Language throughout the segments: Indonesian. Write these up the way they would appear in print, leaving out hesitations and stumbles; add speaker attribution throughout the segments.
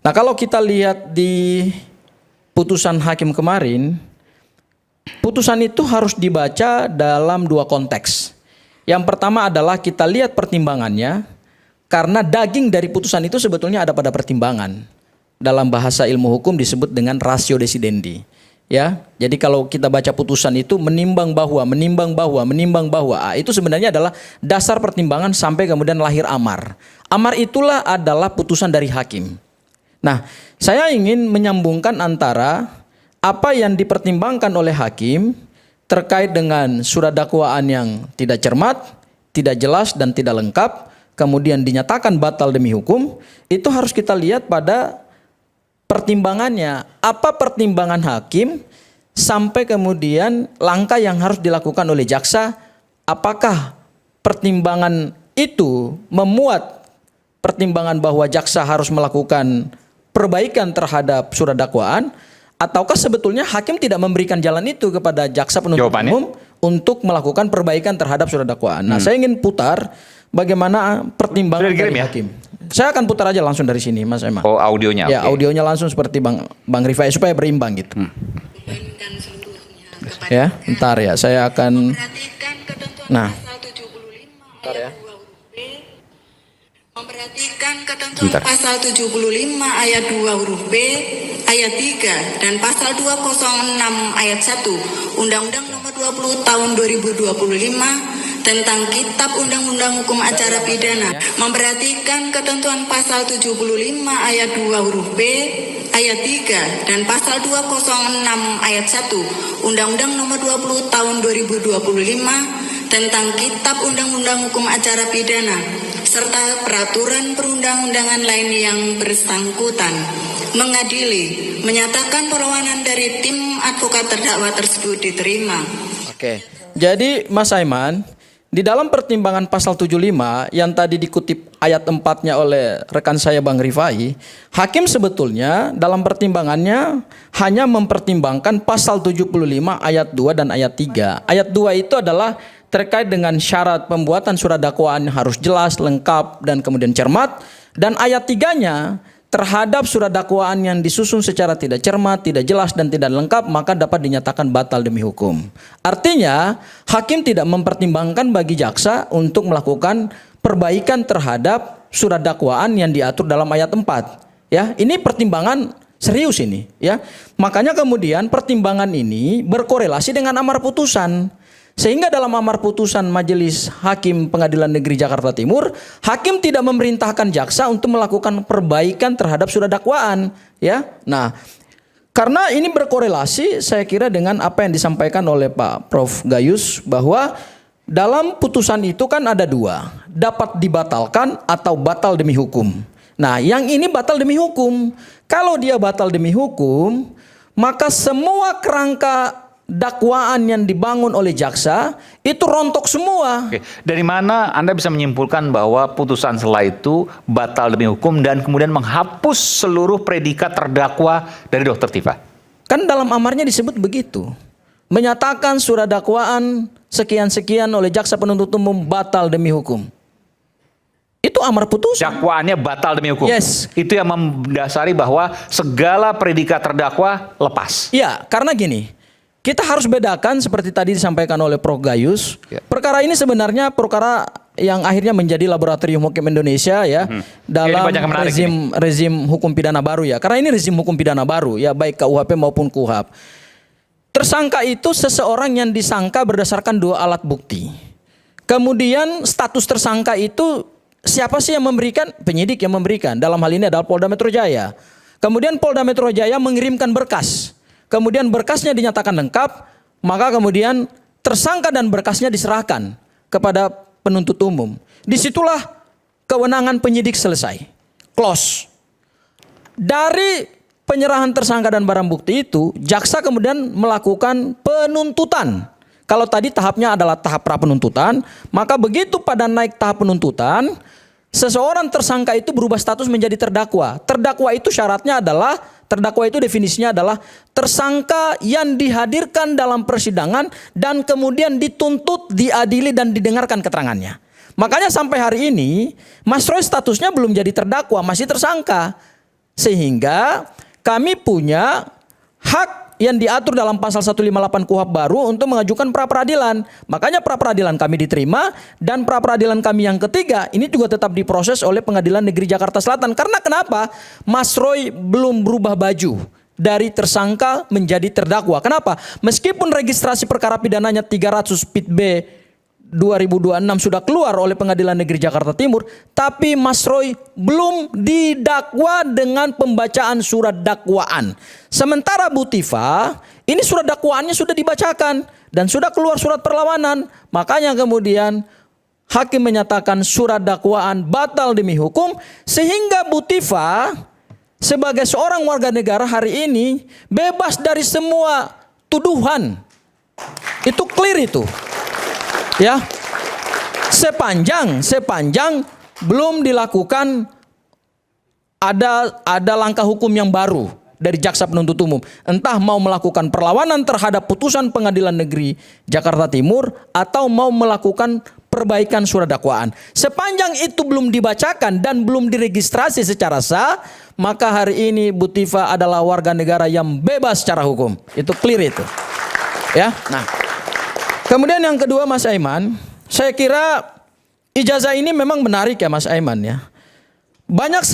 Speaker 1: Nah, kalau kita lihat di putusan hakim kemarin, putusan itu harus dibaca dalam dua konteks. Yang pertama adalah kita lihat pertimbangannya, karena daging dari putusan itu sebetulnya ada pada pertimbangan. Dalam bahasa ilmu hukum disebut dengan ratio decidendi. Ya, jadi kalau kita baca putusan itu menimbang bahwa, itu sebenarnya adalah dasar pertimbangan sampai kemudian lahir amar. Amar itulah adalah putusan dari hakim. Nah, saya ingin menyambungkan antara apa yang dipertimbangkan oleh hakim terkait dengan surat dakwaan yang tidak cermat, tidak jelas dan tidak lengkap, kemudian dinyatakan batal demi hukum, itu harus kita lihat pada pertimbangannya. Apa pertimbangan hakim sampai kemudian langkah yang harus dilakukan oleh jaksa, apakah pertimbangan itu memuat pertimbangan bahwa jaksa harus melakukan perbaikan terhadap surat dakwaan, ataukah sebetulnya hakim tidak memberikan jalan itu kepada jaksa penuntut umum untuk melakukan perbaikan terhadap surat dakwaan. Nah, saya ingin putar bagaimana pertimbangan dari hakim. Saya akan putar aja langsung dari sini, Mas Emma.
Speaker 2: Oh, audionya.
Speaker 1: Ya, audionya langsung seperti Bang Rifai supaya berimbang gitu. Ya, ntar ya, saya akan. Nah, ntar ya.
Speaker 3: Memperhatikan ketentuan pasal 75 ayat 2 huruf B, ayat 3 dan pasal 206 ayat 1 Undang-Undang Nomor 20 Tahun 2025 tentang Kitab Undang-Undang Hukum Acara Pidana. Memperhatikan ketentuan pasal 75 ayat 2 huruf B, ayat 3 dan pasal 206 ayat 1 Undang-Undang Nomor 20 Tahun 2025 tentang Kitab Undang-Undang Hukum Acara Pidana serta peraturan perundang-undangan lain yang bersangkutan. Mengadili, menyatakan permohonan dari tim advokat terdakwa tersebut diterima.
Speaker 1: Oke, jadi Mas Aiman, di dalam pertimbangan pasal 75 yang tadi dikutip ayat 4-nya oleh rekan saya Bang Rifai, hakim sebetulnya dalam pertimbangannya hanya mempertimbangkan pasal 75 ayat 2 dan ayat 3. Ayat 2 itu adalah terkait dengan syarat pembuatan surat dakwaan harus jelas, lengkap, dan kemudian cermat. Dan ayat 3-nya terhadap surat dakwaan yang disusun secara tidak cermat, tidak jelas, dan tidak lengkap, maka dapat dinyatakan batal demi hukum. Artinya, hakim tidak mempertimbangkan bagi jaksa untuk melakukan perbaikan terhadap surat dakwaan yang diatur dalam ayat 4. Ya, ini pertimbangan serius ini, ya. Makanya kemudian pertimbangan ini berkorelasi dengan amar putusan. Sehingga dalam amar putusan Majelis Hakim Pengadilan Negeri Jakarta Timur, hakim tidak memerintahkan jaksa untuk melakukan perbaikan terhadap surat dakwaan, ya. Nah, karena ini berkorelasi saya kira dengan apa yang disampaikan oleh Pak Prof Gayus, bahwa dalam putusan itu kan ada dua, dapat dibatalkan atau batal demi hukum. Nah, yang ini batal demi hukum. Kalau dia batal demi hukum, maka semua kerangka dakwaan yang dibangun oleh jaksa itu rontok semua.
Speaker 2: Oke. Dari mana Anda bisa menyimpulkan bahwa putusan setelah itu batal demi hukum dan kemudian menghapus seluruh predikat terdakwa dari Dr. Tifa?
Speaker 1: Kan dalam amarnya disebut begitu. Menyatakan surat dakwaan sekian-sekian oleh jaksa penuntut umum batal demi hukum. Itu amar putusan.
Speaker 2: Dakwaannya batal demi hukum.
Speaker 1: Yes.
Speaker 2: Itu yang mendasari bahwa segala predikat terdakwa lepas.
Speaker 1: Iya, karena gini. Kita harus bedakan seperti tadi disampaikan oleh Prof Gayus.
Speaker 2: Ya.
Speaker 1: Perkara ini sebenarnya perkara yang akhirnya menjadi laboratorium hukum Indonesia ya dalam rezim hukum pidana baru ya. Karena ini rezim hukum pidana baru ya, baik KUHP maupun KUHAP. Tersangka itu seseorang yang disangka berdasarkan dua alat bukti. Kemudian status tersangka itu siapa sih yang memberikan? Penyidik yang memberikan. Dalam hal ini adalah Polda Metro Jaya. Kemudian Polda Metro Jaya mengirimkan berkas. Kemudian berkasnya dinyatakan lengkap, maka kemudian tersangka dan berkasnya diserahkan kepada penuntut umum. Disitulah kewenangan penyidik selesai. Close. Dari penyerahan tersangka dan barang bukti itu, jaksa kemudian melakukan penuntutan. Kalau tadi tahapnya adalah tahap pra penuntutan, maka begitu pada naik tahap penuntutan, seseorang tersangka itu berubah status menjadi terdakwa. Terdakwa itu syaratnya adalah, terdakwa itu definisinya adalah tersangka yang dihadirkan dalam persidangan dan kemudian dituntut, diadili dan didengarkan keterangannya. Makanya sampai hari ini Mas Roy statusnya belum jadi terdakwa, masih tersangka. Sehingga kami punya hak yang diatur dalam pasal 158 KUHP baru untuk mengajukan pra-peradilan. Makanya pra-peradilan kami diterima, dan pra-peradilan kami yang ketiga ini juga tetap diproses oleh Pengadilan Negeri Jakarta Selatan. Karena kenapa? Mas Roy belum berubah baju dari tersangka menjadi terdakwa. Kenapa? Meskipun registrasi perkara pidananya 300 Pit B 2026 sudah keluar oleh Pengadilan Negeri Jakarta Timur, tapi Mas Roy belum didakwa dengan pembacaan surat dakwaan. Sementara Bu Tifa, ini surat dakwaannya sudah dibacakan dan sudah keluar surat perlawanan. Makanya kemudian hakim menyatakan surat dakwaan batal demi hukum, sehingga Bu Tifa sebagai seorang warga negara hari ini bebas dari semua tuduhan. Itu clear itu. Ya, sepanjang belum dilakukan ada langkah hukum yang baru dari jaksa penuntut umum, entah mau melakukan perlawanan terhadap putusan Pengadilan Negeri Jakarta Timur atau mau melakukan perbaikan surat dakwaan. Sepanjang itu belum dibacakan dan belum diregistrasi secara sah, maka hari ini Bu Tifa adalah warga negara yang bebas secara hukum. Itu clear itu. Ya. Nah, kemudian yang kedua Mas Aiman, saya kira ijazah ini memang menarik ya Mas Aiman ya. Banyak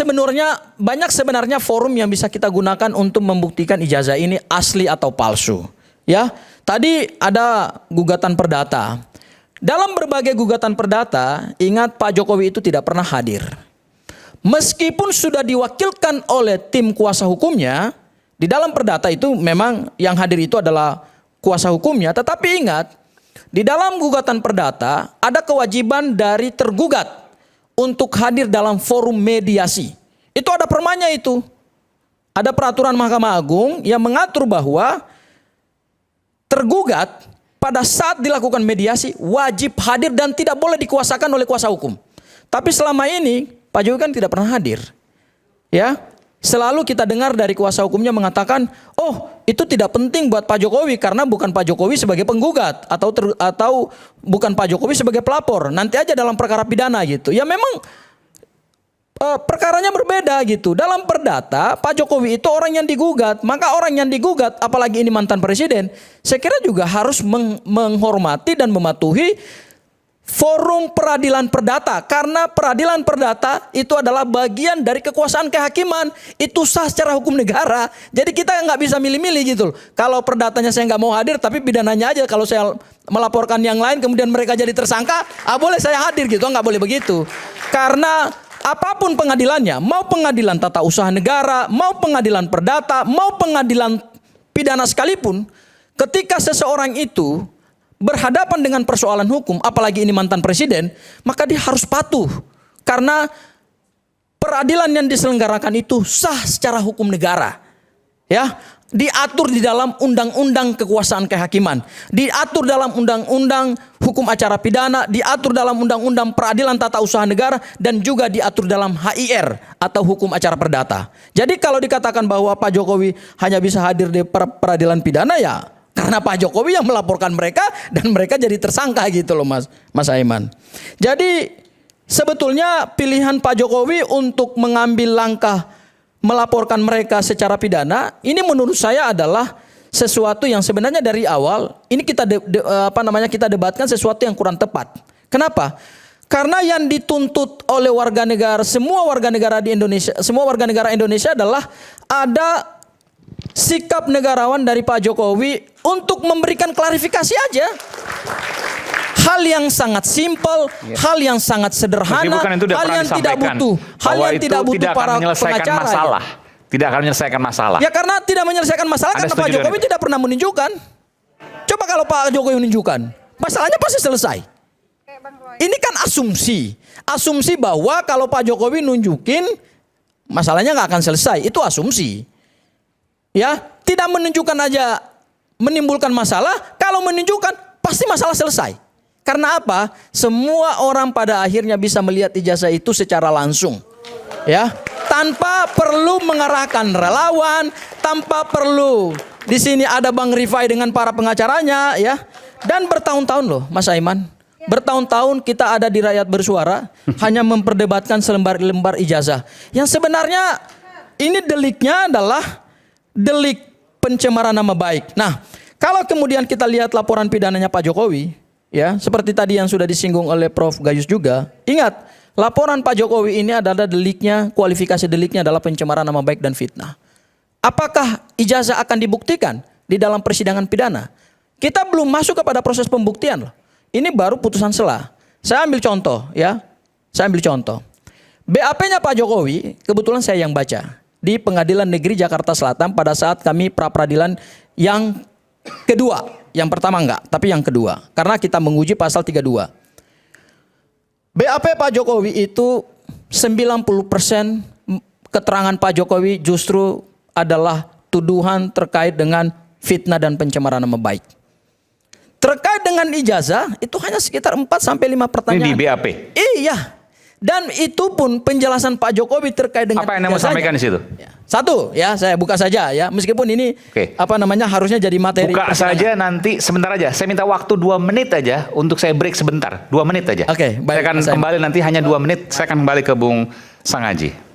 Speaker 1: sebenarnya forum yang bisa kita gunakan untuk membuktikan ijazah ini asli atau palsu. Ya, tadi ada gugatan perdata. Dalam berbagai gugatan perdata, ingat Pak Jokowi itu tidak pernah hadir. Meskipun sudah diwakilkan oleh tim kuasa hukumnya, di dalam perdata itu memang yang hadir itu adalah kuasa hukumnya, tetapi ingat, di dalam gugatan perdata ada kewajiban dari tergugat untuk hadir dalam forum mediasi. Itu ada permanya itu. Ada peraturan Mahkamah Agung yang mengatur bahwa tergugat pada saat dilakukan mediasi wajib hadir dan tidak boleh dikuasakan oleh kuasa hukum. Tapi selama ini Pak Jokowi kan tidak pernah hadir. Ya, selalu kita dengar dari kuasa hukumnya mengatakan, oh itu tidak penting buat Pak Jokowi karena bukan Pak Jokowi sebagai penggugat atau bukan Pak Jokowi sebagai pelapor. Nanti aja dalam perkara pidana gitu. Ya memang perkaranya berbeda gitu. Dalam perdata Pak Jokowi itu orang yang digugat. Maka orang yang digugat, apalagi ini mantan presiden, saya kira juga harus menghormati dan mematuhi forum peradilan perdata, karena peradilan perdata itu adalah bagian dari kekuasaan kehakiman, itu sah secara hukum negara. Jadi kita nggak bisa milih-milih gitu loh. Kalau perdatanya saya nggak mau hadir, tapi pidananya aja kalau saya melaporkan yang lain kemudian mereka jadi tersangka, boleh saya hadir gitu, nggak boleh begitu. Karena apapun pengadilannya, mau pengadilan tata usaha negara, mau pengadilan perdata, mau pengadilan pidana sekalipun, ketika seseorang itu berhadapan dengan persoalan hukum, apalagi ini mantan presiden, maka dia harus patuh. Karena peradilan yang diselenggarakan itu sah secara hukum negara. Ya, diatur di dalam undang-undang kekuasaan kehakiman, diatur dalam undang-undang hukum acara pidana, diatur dalam undang-undang peradilan tata usaha negara, dan juga diatur dalam HIR atau hukum acara perdata. Jadi kalau dikatakan bahwa Pak Jokowi hanya bisa hadir di peradilan pidana, ya karena Pak Jokowi yang melaporkan mereka dan mereka jadi tersangka gitu loh Mas Aiman. Jadi sebetulnya pilihan Pak Jokowi untuk mengambil langkah melaporkan mereka secara pidana ini menurut saya adalah sesuatu yang sebenarnya dari awal ini kita debatkan sesuatu yang kurang tepat. Kenapa? Karena yang dituntut oleh warga negara, semua warga negara Indonesia adalah ada sikap negarawan dari Pak Jokowi untuk memberikan klarifikasi aja. Hal yang sangat simpel, hal yang sangat sederhana, hal yang tidak butuh para pengacara.
Speaker 2: Masalah. Tidak akan menyelesaikan masalah.
Speaker 1: Ya karena tidak menyelesaikan masalah karena Pak Jokowi tidak pernah menunjukkan. Coba kalau Pak Jokowi menunjukkan, masalahnya pasti selesai. Ini kan asumsi. Asumsi bahwa kalau Pak Jokowi nunjukin, masalahnya nggak akan selesai. Itu asumsi. Ya, tidak menunjukkan aja menimbulkan masalah, kalau menunjukkan pasti masalah selesai. Karena apa? Semua orang pada akhirnya bisa melihat ijazah itu secara langsung. Ya, tanpa perlu mengarahkan relawan, tanpa perlu di sini ada Bang Rifai dengan para pengacaranya ya. Dan bertahun-tahun loh Mas Aiman. Bertahun-tahun kita ada di Rakyat Bersuara hanya memperdebatkan selembar-lembar ijazah. Yang sebenarnya ini deliknya adalah delik pencemaran nama baik. Nah, kalau kemudian kita lihat laporan pidananya Pak Jokowi, ya, seperti tadi yang sudah disinggung oleh Prof. Gayus juga, ingat, laporan Pak Jokowi ini adalah deliknya, kualifikasi deliknya adalah pencemaran nama baik dan fitnah. Apakah ijazah akan dibuktikan di dalam persidangan pidana? Kita belum masuk kepada proses pembuktian loh. Ini baru putusan selah. Saya ambil contoh ya. Saya ambil contoh. BAP-nya Pak Jokowi, kebetulan saya yang baca di Pengadilan Negeri Jakarta Selatan pada saat kami pra-peradilan yang kedua. Yang pertama enggak, tapi yang kedua. Karena kita menguji pasal 32. BAP Pak Jokowi itu 90% keterangan Pak Jokowi justru adalah tuduhan terkait dengan fitnah dan pencemaran nama baik. Terkait dengan ijazah itu hanya sekitar 4 sampai 5 pertanyaan.
Speaker 2: Ini di BAP.
Speaker 1: Iya. Dan itu pun penjelasan Pak Jokowi terkait dengan
Speaker 2: Apa yang Anda mau sampaikan di situ?
Speaker 1: Satu, ya saya buka saja ya. Meskipun ini harusnya jadi materi.
Speaker 2: Buka saja nanti sebentar aja. Saya minta waktu 2 menit aja untuk saya break sebentar. 2 menit aja.
Speaker 1: Oke, baik,
Speaker 2: saya akan kembali nanti hanya 2 menit. Saya akan kembali ke Bung Sangaji.